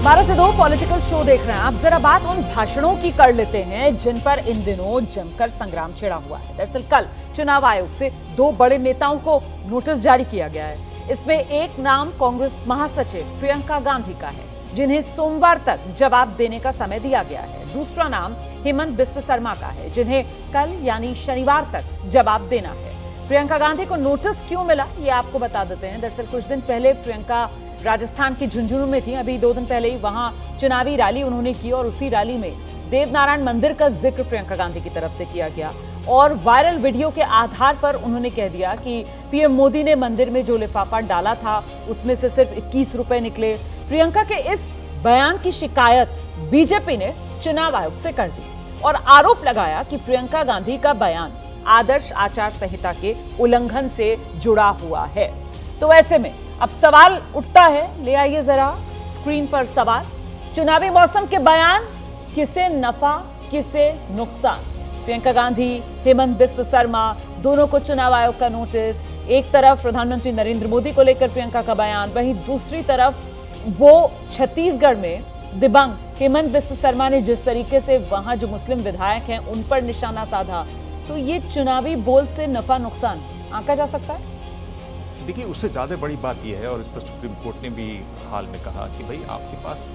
12 से 2 political show देख रहे हैं आप। जरा बात उन भाषणों की कर लेते हैं जिन पर इन दिनों जमकर संग्राम छिड़ा हुआ है। दरअसल कल चुनाव आयोग से 2 बड़े नेताओं को नोटिस जारी किया गया है। इसमें एक नाम कांग्रेस महासचिव प्रियंका गांधी का है, जिन्हें सोमवार तक जवाब देने का समय दिया गया है। दूसरा नाम हेमंत बिस्व शर्मा का है, जिन्हें कल यानी शनिवार तक जवाब देना है। प्रियंका गांधी को नोटिस क्यों मिला, ये आपको बता देते हैं। दरअसल कुछ दिन पहले प्रियंका राजस्थान की झुंझुनू में थी। अभी 2 दिन पहले ही वहां चुनावी रैली उन्होंने की और उसी रैली में देवनारायण मंदिर का जिक्र प्रियंका गांधी की तरफ से किया गया और वायरल वीडियो के आधार पर उन्होंने कह दिया कि पीएम मोदी ने मंदिर में जो लिफाफा डाला था उसमें से सिर्फ 21 रुपए निकले। प्रियंका के इस बयान की शिकायत बीजेपी ने चुनाव आयोग से कर दी और आरोप लगाया कि प्रियंका गांधी का बयान आदर्श आचार संहिता के उल्लंघन से जुड़ा हुआ है। तो ऐसे में अब सवाल उठता है, ले आइए जरा स्क्रीन पर सवाल। चुनावी मौसम के बयान किसे नफा किसे नुकसान? प्रियंका गांधी, हेमंत बिस्व शर्मा, दोनों को चुनाव आयोग का नोटिस। एक तरफ प्रधानमंत्री नरेंद्र मोदी को लेकर प्रियंका का बयान, वहीं दूसरी तरफ वो छत्तीसगढ़ में दिबांग हेमंत बिस्व शर्मा ने जिस तरीके से वहां जो मुस्लिम विधायक हैं उन पर निशाना साधा। तो ये चुनावी बोल से नफा नुकसान आंका जा सकता है? देखिए, उससे ज़्यादा बड़ी बात यह है और इस पर सुप्रीम कोर्ट ने भी हाल में कहा कि भाई आपके पास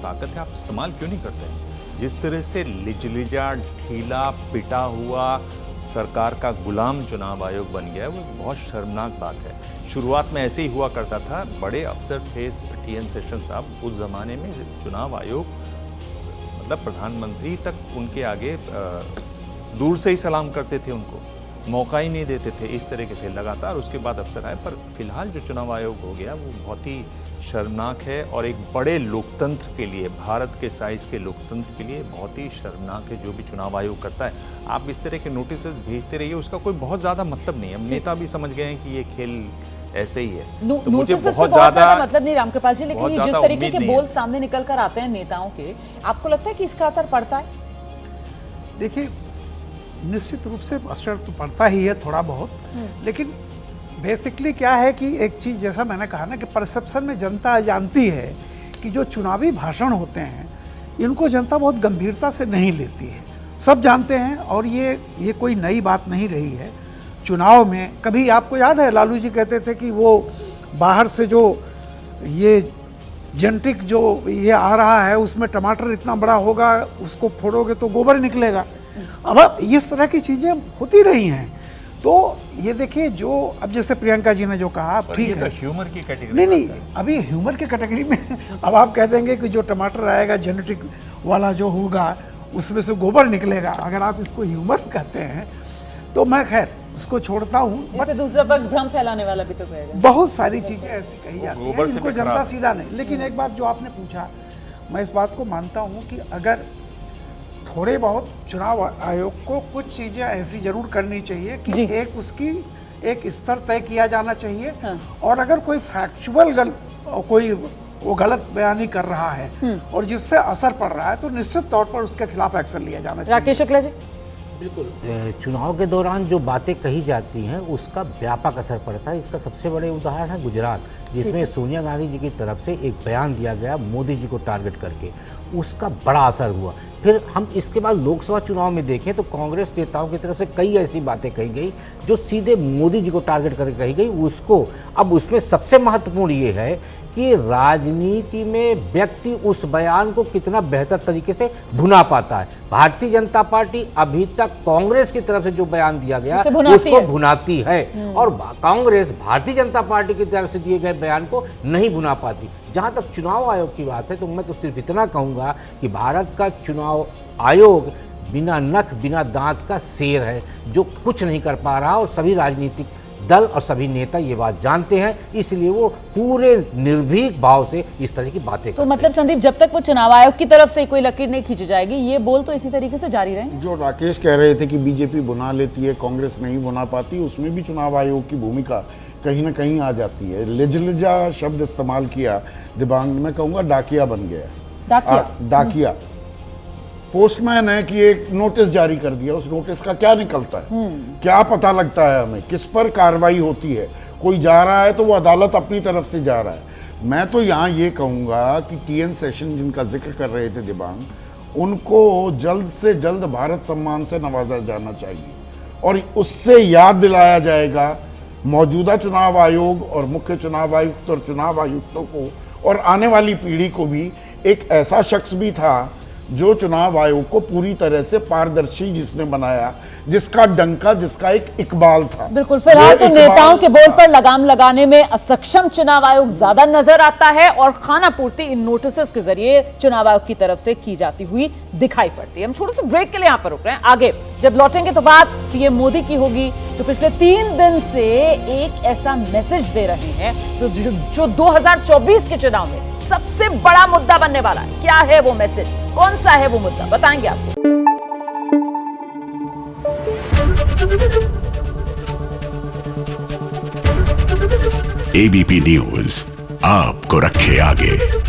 ताकत है, आप इस्तेमाल क्यों नहीं करते हैं? जिस तरह से लिजलिजा, ढीला, पिटा हुआ सरकार का गुलाम चुनाव आयोग बन गया है, वो बहुत शर्मनाक बात है। शुरुआत में ऐसे ही हुआ करता था। बड़े अफसर थे टीएन सेशन साहब, उस ज़माने में चुनाव आयोग मतलब प्रधानमंत्री तक उनके आगे दूर से ही सलाम करते थे, उनको मौका ही नहीं देते थे। इस तरह के थे लगातार। उसके बाद अफसर आए, पर फिलहाल जो चुनाव आयोग हो गया वो बहुत ही शर्मनाक है और एक बड़े लोकतंत्र के लिए, भारत के साइज के लोकतंत्र के लिए बहुत ही शर्मनाक है जो भी चुनाव आयोग करता है। आप इस तरह के नोटिस भेजते रहिए, उसका कोई बहुत ज़्यादा मतलब नहीं है। नेता भी समझ गए हैं कि ये खेल ऐसे ही है। तो मुझे बहुत ज़्यादा मतलब नहीं रामकृपाल जी, लेकिन ये जिस तरीके के बोल सामने निकल कर आते हैं नेताओं के, आपको लगता है कि इसका असर पड़ता है? देखिए, निश्चित रूप से असर तो पड़ता ही है थोड़ा बहुत, लेकिन बेसिकली क्या है कि एक चीज़ जैसा मैंने कहा ना कि परसेप्शन में जनता जानती है कि जो चुनावी भाषण होते हैं इनको जनता बहुत गंभीरता से नहीं लेती है। सब जानते हैं और ये कोई नई बात नहीं रही है। चुनाव में कभी आपको याद है लालू जी कहते थे कि वो बाहर से जो ये जेनेटिक जो ये आ रहा है उसमें टमाटर इतना बड़ा होगा, उसको फोड़ोगे तो गोबर निकलेगा। अब इस तरह की चीज़ें होती रही हैं। तो ये देखिए, जो अब जैसे प्रियंका जी ने जो कहा ठीक है, ह्यूमर की कैटेगरी नहीं, अभी ह्यूमर की कैटेगरी में अब आप कह देंगे कि जो टमाटर आएगा जेनेटिक वाला जो होगा उसमें से गोबर निकलेगा। अगर आप इसको ह्यूमर कहते हैं तो मैं खैर उसको छोड़ता हूँ। बट दूसरा पक्ष भ्रम फैलाने वाला भी तो कहेगा। बहुत सारी चीज़ें ऐसी कही जाती हैं जिनको जनता सीधा नहीं। लेकिन एक बात जो आपने पूछा, मैं इस बात को मानता हूँ कि अगर थोड़े बहुत चुनाव आयोग को कुछ चीज़ें ऐसी जरूर करनी चाहिए कि एक उसकी एक स्तर तय किया जाना चाहिए। और अगर कोई फैक्चुअल कोई वो गलत बयानी कर रहा है और जिससे असर पड़ रहा है तो निश्चित तौर पर उसके खिलाफ एक्शन लिया जाना चाहिए। राकेश शुक्ला जी, बिल्कुल, चुनाव के दौरान जो बातें कही जाती हैं उसका व्यापक असर पड़ता है। इसका सबसे बड़े उदाहरण है गुजरात, जिसमें सोनिया गांधी जी की तरफ से एक बयान दिया गया मोदी जी को टारगेट करके, उसका बड़ा असर हुआ। फिर हम इसके बाद लोकसभा चुनाव में देखें तो कांग्रेस नेताओं की तरफ से कई ऐसी बातें कही गई जो सीधे मोदी जी को टारगेट करके कही गई। उसको अब उसमें सबसे महत्वपूर्ण ये है कि राजनीति में व्यक्ति उस बयान को कितना बेहतर तरीके से भुना पाता है। भारतीय जनता पार्टी अभी तक कांग्रेस की तरफ से जो बयान दिया गया उसको भुनाती है और कांग्रेस भारतीय जनता पार्टी की तरफ से दिए गए बयान को नहीं भुना पाती। जहां तक चुनाव आयोग की बात है तो मैं तो सिर्फ इतना कहूँगा कि भारत का चुनाव आयोग बिना नख बिना दांत का शेर है जो कुछ नहीं कर पा रहा और सभी राजनीतिक दल और सभी नेता ये बात जानते हैं, इसलिए वो पूरे निर्भीक भाव से इस तरह की बातें तो मतलब संदीप, जब तक वो चुनाव आयोग की तरफ से कोई लकीर नहीं खींची जाएगी ये बोल तो इसी तरीके से जारी रहे। जो राकेश कह रहे थे कि बीजेपी बुना लेती है, कांग्रेस नहीं बुना पाती, उसमें भी चुनाव आयोग की भूमिका कहीं ना कहीं आ जाती है। लिजलिजा शब्द इस्तेमाल किया, दिबांग में कहूँगा डाकिया बन गया। डाकिया पोस्टमैन है कि एक नोटिस जारी कर दिया, उस नोटिस का क्या निकलता है, क्या पता लगता है हमें, किस पर कार्रवाई होती है। कोई जा रहा है तो वो अदालत अपनी तरफ से जा रहा है, मैं तो यहाँ ये कहूँगा कि टीएन सेशन जिनका जिक्र कर रहे थे दिबांग, उनको जल्द से जल्द भारत सम्मान से नवाजा जाना चाहिए और उससे याद दिलाया जाएगा मौजूदा चुनाव आयोग और मुख्य चुनाव आयुक्त और चुनाव आयुक्तों को और आने वाली पीढ़ी को भी एक ऐसा शख्स भी था जो चुनाव आयोग को पूरी तरह से पारदर्शी जिसने बनाया, जिसका डंका, जिसका एक इकबाल था। बिल्कुल, फिलहाल तो वो नेताओं इकबाल- के बोल पर लगाम लगाने में असक्षम चुनाव आयोग ज्यादा नजर आता है और खाना पूर्ति इन नोटिस के जरिए चुनाव आयोग की तरफ से की जाती हुई दिखाई पड़ती है। हम छोटे से ब्रेक के लिए यहां पर रुक रहे हैं, आगे जब लौटेंगे तो बात पीएम मोदी की होगी, जो पिछले 3 दिन से एक ऐसा मैसेज दे रहे हैं जो 2024 के चुनाव में सबसे बड़ा मुद्दा बनने वाला है। क्या है वो मैसेज, कौन सा है वो मुद्दा, बताएंगे आपको। एबीपी न्यूज आपको रखे आगे।